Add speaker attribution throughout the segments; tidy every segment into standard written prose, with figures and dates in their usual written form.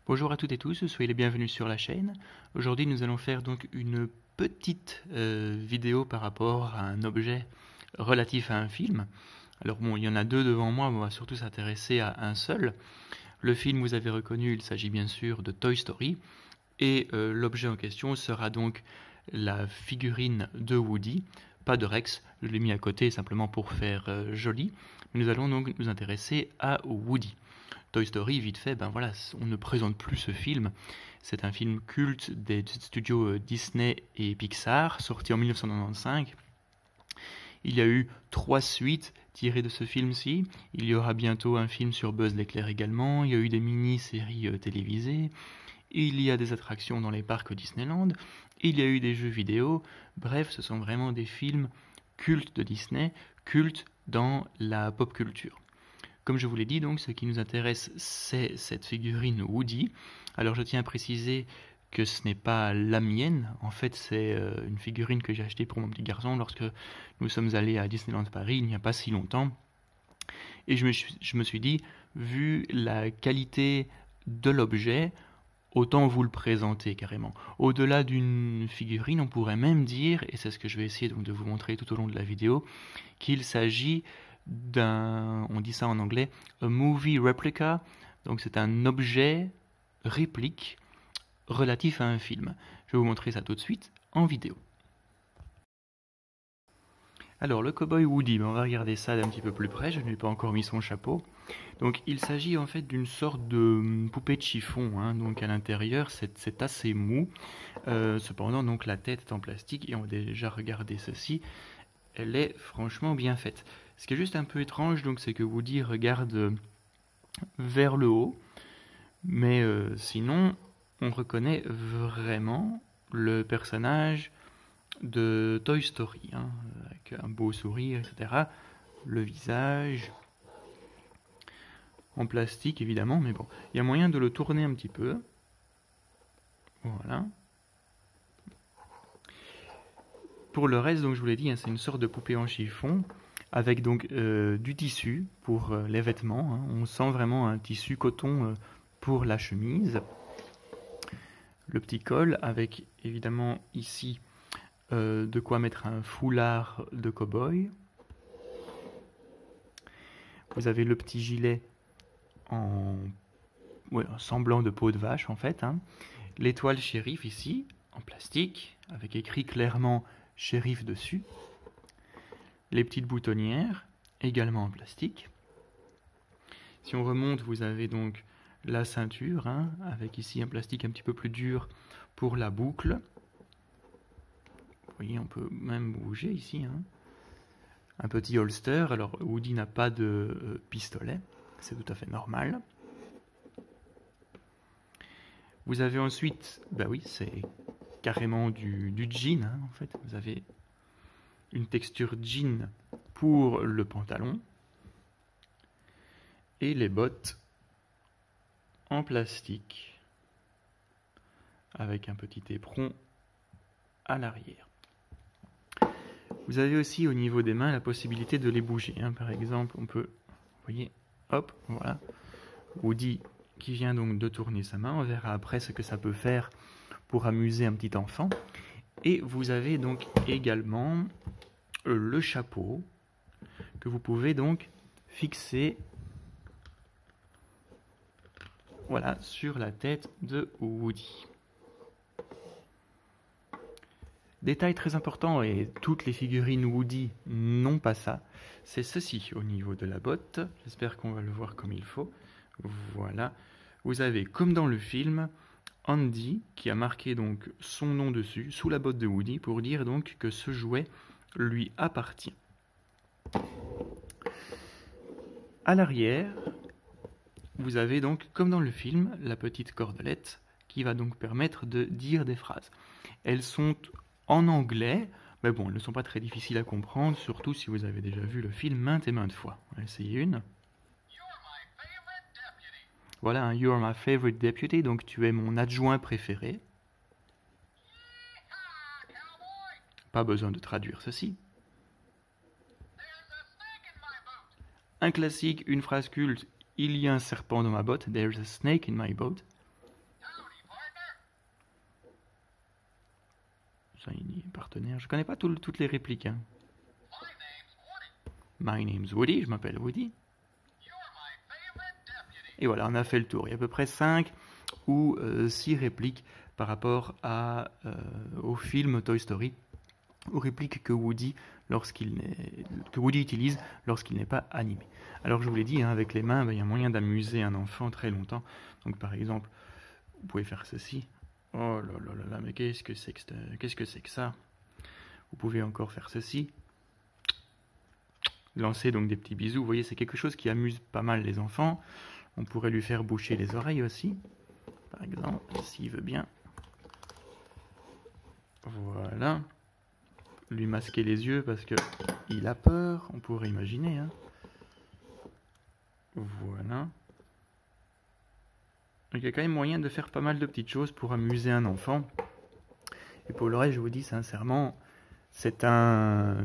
Speaker 1: Bonjour à toutes et tous, soyez les bienvenus sur la chaîne. Aujourd'hui nous allons faire donc une petite vidéo par rapport à un objet relatif à un film. Alors bon, il y en a deux devant moi, on va surtout s'intéresser à un seul. Le film, vous avez reconnu, il s'agit bien sûr de Toy Story. Et l'objet en question sera donc la figurine de Woody, pas de Rex, je l'ai mis à côté simplement pour faire joli. Nous allons donc nous intéresser à Woody. Toy Story, vite fait, ben voilà, on ne présente plus ce film. C'est un film culte des studios Disney et Pixar, sorti en 1995. Il y a eu 3 suites tirées de ce film-ci. Il y aura bientôt un film sur Buzz l'éclair également. Il y a eu des mini-séries télévisées. Il y a des attractions dans les parcs Disneyland. Il y a eu des jeux vidéo. Bref, ce sont vraiment des films cultes de Disney, cultes dans la pop culture. Comme je vous l'ai dit, donc, ce qui nous intéresse, c'est cette figurine Woody. Alors, je tiens à préciser que ce n'est pas la mienne. En fait, c'est une figurine que j'ai achetée pour mon petit garçon lorsque nous sommes allés à Disneyland Paris il n'y a pas si longtemps. Et je me suis dit, vu la qualité de l'objet, autant vous le présenter carrément. Au-delà d'une figurine, on pourrait même dire, et c'est ce que je vais essayer donc de vous montrer tout au long de la vidéo, qu'il s'agit on dit ça en anglais, a movie replica, donc c'est un objet réplique relatif à un film. Je vais vous montrer ça tout de suite en vidéo. Alors le cowboy Woody, on va regarder ça d'un petit peu plus près, je ne lui ai pas encore mis son chapeau. Donc il s'agit en fait d'une sorte de poupée de chiffon, hein. Donc à l'intérieur c'est assez mou, cependant donc la tête est en plastique et on va déjà regarder ceci. Elle est franchement bien faite. Ce qui est juste un peu étrange, donc, c'est que Woody regarde vers le haut, mais sinon, on reconnaît vraiment le personnage de Toy Story, hein, avec un beau sourire, etc. Le visage en plastique, évidemment, mais bon, il y a moyen de le tourner un petit peu. Voilà. Pour le reste, donc je vous l'ai dit, hein, c'est une sorte de poupée en chiffon avec donc du tissu pour les vêtements. Hein. On sent vraiment un tissu coton pour la chemise. Le petit col avec évidemment ici de quoi mettre un foulard de cow-boy. Vous avez le petit gilet en semblant de peau de vache en fait. Hein. L'étoile shérif ici en plastique avec écrit clairement shérif dessus. Les petites boutonnières, également en plastique. Si on remonte, vous avez donc la ceinture, hein, avec ici un plastique un petit peu plus dur pour la boucle. Vous voyez, on peut même bouger ici. Hein. Un petit holster. Alors, Woody n'a pas de pistolet, c'est tout à fait normal. Vous avez ensuite, bah oui, c'est carrément du jean, hein, en fait. Vous avez une texture jean pour le pantalon et les bottes en plastique avec un petit éperon à l'arrière. Vous avez aussi au niveau des mains la possibilité de les bouger. Hein. Par exemple, on peut, vous voyez, hop, voilà. Woody qui vient donc de tourner sa main. On verra après ce que ça peut faire pour amuser un petit enfant. Et vous avez donc également le chapeau que vous pouvez donc fixer voilà, sur la tête de Woody. Détail très important, et toutes les figurines Woody n'ont pas ça, c'est ceci au niveau de la botte. J'espère qu'on va le voir comme il faut. Voilà, vous avez comme dans le film Andy qui a marqué donc son nom dessus sous la botte de Woody pour dire donc que ce jouet lui appartient. À l'arrière, vous avez donc, comme dans le film, la petite cordelette qui va donc permettre de dire des phrases. Elles sont en anglais, mais bon, elles ne sont pas très difficiles à comprendre, surtout si vous avez déjà vu le film maintes et maintes fois. On va essayer une. Voilà, un You are my favorite deputy, donc tu es mon adjoint préféré. Pas besoin de traduire ceci. Un classique, une phrase culte, il y a un serpent dans ma botte, there's a snake in my boat. ça, il est partenaire. Je connais pas toutes les répliques. Hein. My name's Woody, je m'appelle Woody. Et voilà, on a fait le tour. Il y a à peu près 5 ou 6 répliques par rapport au film Toy Story, aux répliques que Woody utilise lorsqu'il n'est pas animé. Alors je vous l'ai dit, hein, avec les mains, il y a moyen d'amuser un enfant très longtemps. Donc par exemple, vous pouvez faire ceci. Oh là là là là, mais qu'est-ce que c'est que ça? Vous pouvez encore faire ceci. Lancer donc des petits bisous. Vous voyez, c'est quelque chose qui amuse pas mal les enfants. On pourrait lui faire boucher les oreilles aussi, par exemple, s'il veut bien. Voilà. Lui masquer les yeux parce que il a peur, on pourrait imaginer. Hein. Voilà. Donc il y a quand même moyen de faire pas mal de petites choses pour amuser un enfant. Et pour le reste, je vous dis sincèrement, c'est un...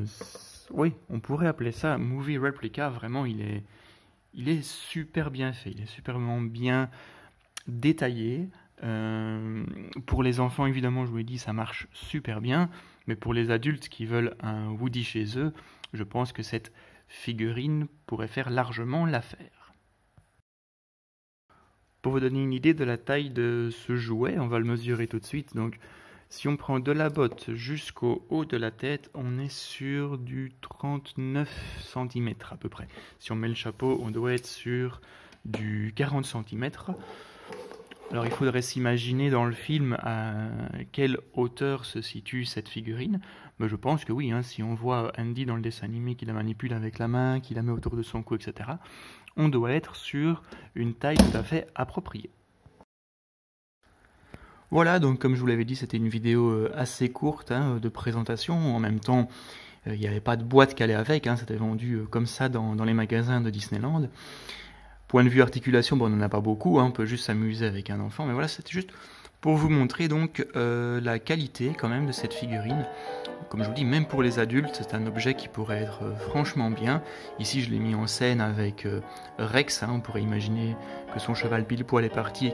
Speaker 1: Oui, on pourrait appeler ça Movie Replica. Vraiment, il est super bien fait. Il est superment bien détaillé. Pour les enfants, évidemment, je vous l'ai dit, ça marche super bien. Mais pour les adultes qui veulent un Woody chez eux, je pense que cette figurine pourrait faire largement l'affaire. Pour vous donner une idée de la taille de ce jouet, on va le mesurer tout de suite. Donc, si on prend de la botte jusqu'au haut de la tête, on est sur du 39 cm à peu près. Si on met le chapeau, on doit être sur du 40 cm. Alors il faudrait s'imaginer dans le film à quelle hauteur se situe cette figurine. Mais je pense que oui, hein, si on voit Andy dans le dessin animé qui la manipule avec la main, qui la met autour de son cou, etc., on doit être sur une taille tout à fait appropriée. Voilà, donc comme je vous l'avais dit, c'était une vidéo assez courte hein, de présentation. En même temps, il n'y avait pas de boîte qui allait avec, hein, c'était vendu comme ça dans les magasins de Disneyland. Point de vue articulation, bon, on n'en a pas beaucoup, hein, on peut juste s'amuser avec un enfant, mais voilà, c'était juste pour vous montrer donc la qualité quand même de cette figurine. Comme je vous dis, même pour les adultes, c'est un objet qui pourrait être franchement bien. Ici, je l'ai mis en scène avec Rex, hein, on pourrait imaginer que son cheval pile poil est parti.